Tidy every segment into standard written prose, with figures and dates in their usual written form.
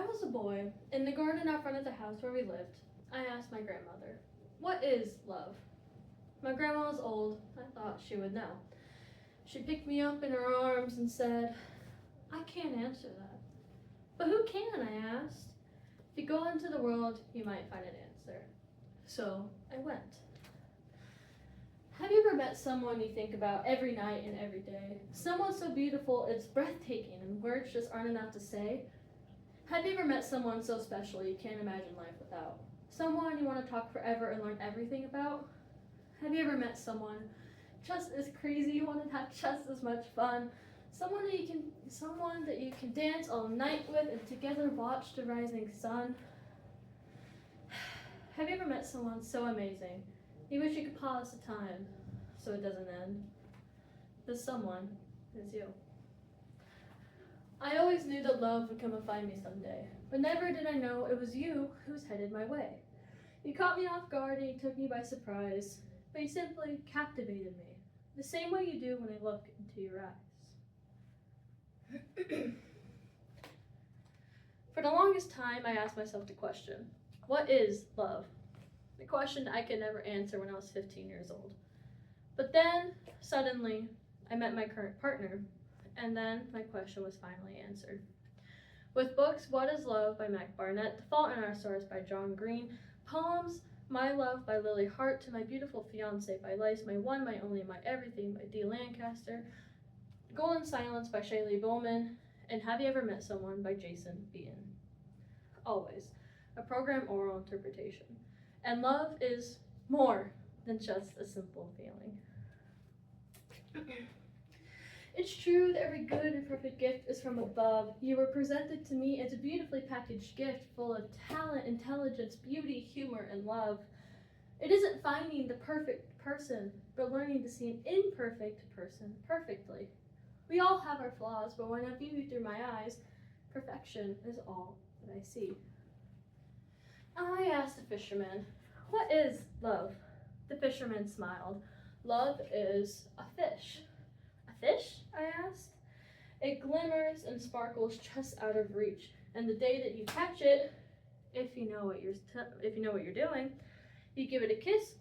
was a boy, in the garden out front of the house where we lived, I asked my grandmother, "What is love?" My grandma was old. I thought she would know. She picked me up in her arms and said, "I can't answer that." "But who can?" I asked. "If you go into the world, you might find an answer." So I went. Have you ever met someone you think about every night and every day? Someone so beautiful it's breathtaking and words just aren't enough to say? Have you ever met someone so special you can't imagine life without? Someone you want to talk forever and learn everything about? Have you ever met someone just as crazy you want to have just as much fun? Someone that you can dance all night with and together watch the rising sun? Have you ever met someone so amazing you wish you could pause the time so it doesn't end? This someone is you. I always knew that love would come and find me someday, but never did I know it was you who was headed my way. You caught me off guard and you took me by surprise, but you simply captivated me, the same way you do when I look into your eyes. For the longest time, I asked myself the question, what is love? The question I could never answer when I was 15 years old. But then, suddenly, I met my current partner, and then my question was finally answered. With books, What is Love by Mac Barnett, The Fault in Our Stars by John Green, poems, My Love by Lily Hart, To My Beautiful Fiancé by Lice, My One, My Only, My Everything by Dee Lancaster, Golden Silence by Shaylee Bowman, and Have You Ever Met Someone by Jason Beaton. Always, a program oral interpretation. And love is more than just a simple feeling. It's true that every good and perfect gift is from above. You were presented to me as a beautifully packaged gift full of talent, intelligence, beauty, humor, and love. It isn't finding the perfect person, but learning to see an imperfect person perfectly. We all have our flaws, but when I view you through my eyes, perfection is all that I see. I asked the fisherman, "What is love?" The fisherman smiled. "Love is a fish." "A fish?" I asked. "It glimmers and sparkles just out of reach, and the day that you catch it, if you know what you're doing, you give it a kiss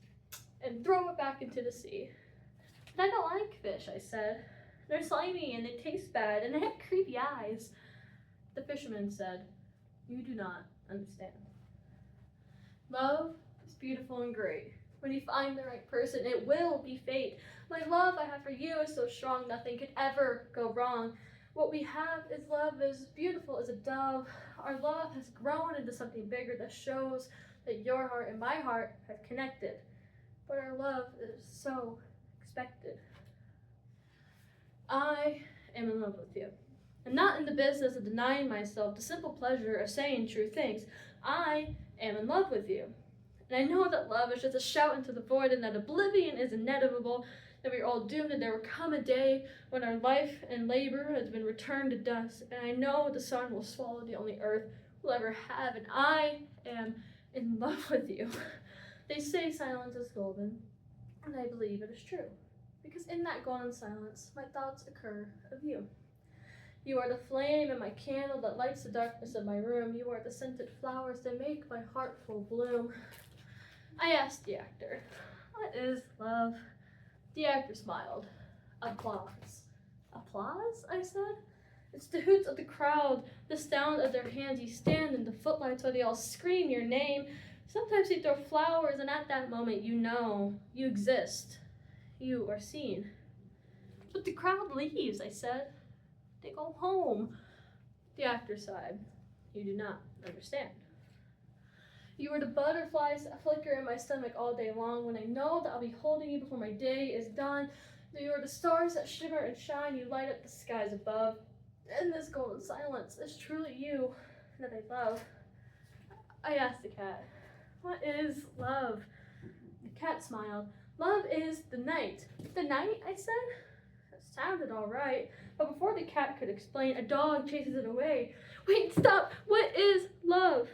and throw it back into the sea." "But I don't like fish," I said. "They're slimy and they taste bad and they have creepy eyes." The fisherman said, "You do not understand. Love is beautiful and great. When you find the right person, it will be fate. My love I have for you is so strong, nothing could ever go wrong. What we have is love as beautiful as a dove. Our love has grown into something bigger that shows that your heart and my heart have connected. But our love is so expected. I am in love with you. I'm not in the business of denying myself the simple pleasure of saying true things. I am in love with you. And I know that love is just a shout into the void and that oblivion is inevitable, that we are all doomed and there will come a day when our life and labor has been returned to dust. And I know the sun will swallow the only earth we'll ever have, and I am in love with you. They say silence is golden, and I believe it is true. Because in that golden silence, my thoughts occur of you. You are the flame in my candle that lights the darkness of my room. You are the scented flowers that make my heart full bloom. I asked the actor, "What is love?" The actor smiled. "Applause." "Applause?" I said. "It's the hoots of the crowd, the sound of their hands. You stand in the footlights where they all scream your name. Sometimes they throw flowers, and at that moment you know you exist. You are seen." "But the crowd leaves," I said. "They go home." The actor sighed. "You do not understand. You are the butterflies that flicker in my stomach all day long when I know that I'll be holding you before my day is done. You are the stars that shimmer and shine. You light up the skies above. In this golden silence, it's truly you that I love." I asked the cat, "What is love?" The cat smiled. "Love is the night." "The night?" I said. That sounded all right, but before the cat could explain, a dog chases it away. "Wait, stop! What is love?"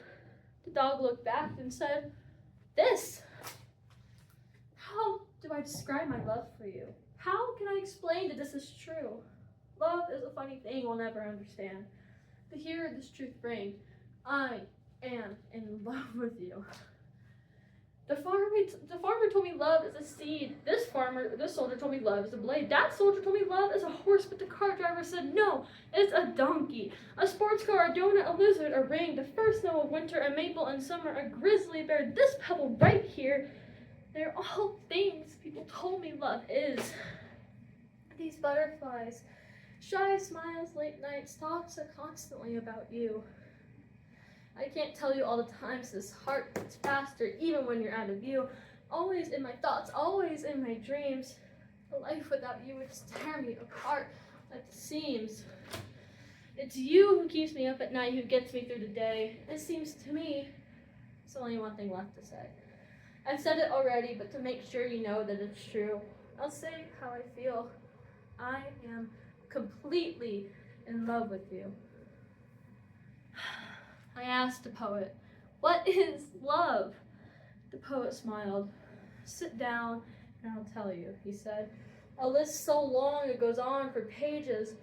The dog looked back and said, "This." How do I describe my love for you? How can I explain that this is true? Love is a funny thing we'll never understand. But here this truth ring. I am in love with you. The farmer told me love is a seed. This soldier told me love is a blade. That soldier told me love is a horse, but the cart driver said no, it's a donkey. A sports car, a donut, a lizard, a ring, the first snow of winter, a maple in summer, a grizzly bear, this pebble right here. They're all things people told me love is. These butterflies, shy smiles, late nights, thoughts are constantly about you. I can't tell you all the times this heart beats faster even when you're out of view. Always in my thoughts, always in my dreams. A life without you would just tear me apart like the seams. It's you who keeps me up at night, who gets me through the day. It seems to me there's only one thing left to say. I've said it already, but to make sure you know that it's true, I'll say how I feel. I am completely in love with you. I asked the poet, what is love? The poet smiled. Sit down and I'll tell you, he said. A list so long it goes on for pages.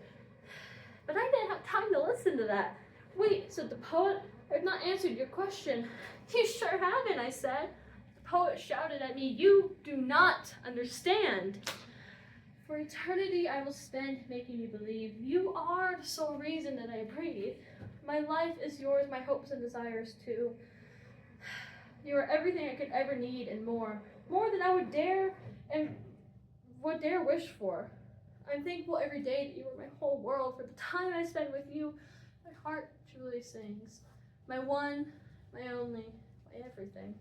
But I didn't have time to listen to that. Wait, said the poet, I've not answered your question. You sure haven't, I said. The poet shouted at me, you do not understand. For eternity I will spend making you believe you are the sole reason that I breathe. My life is yours, my hopes and desires too. You are everything I could ever need and more than I would dare wish for. I'm thankful every day that you were my whole world. For the time I spend with you, my heart truly sings. My one, my only, my everything.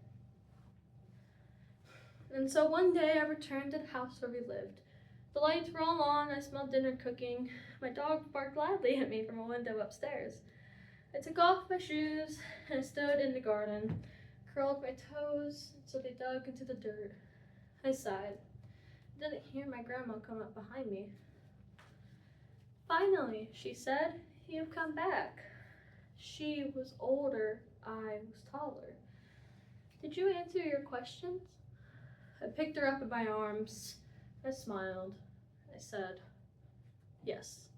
And so one day I returned to the house where we lived. The lights were all on, I smelled dinner cooking. My dog barked loudly at me from a window upstairs. I took off my shoes and stood in the garden, curled my toes so they dug into the dirt. I sighed. I didn't hear my grandma come up behind me. Finally, she said, you've come back. She was older, I was taller. Did you answer your questions? I picked her up in my arms. I smiled. I said, yes.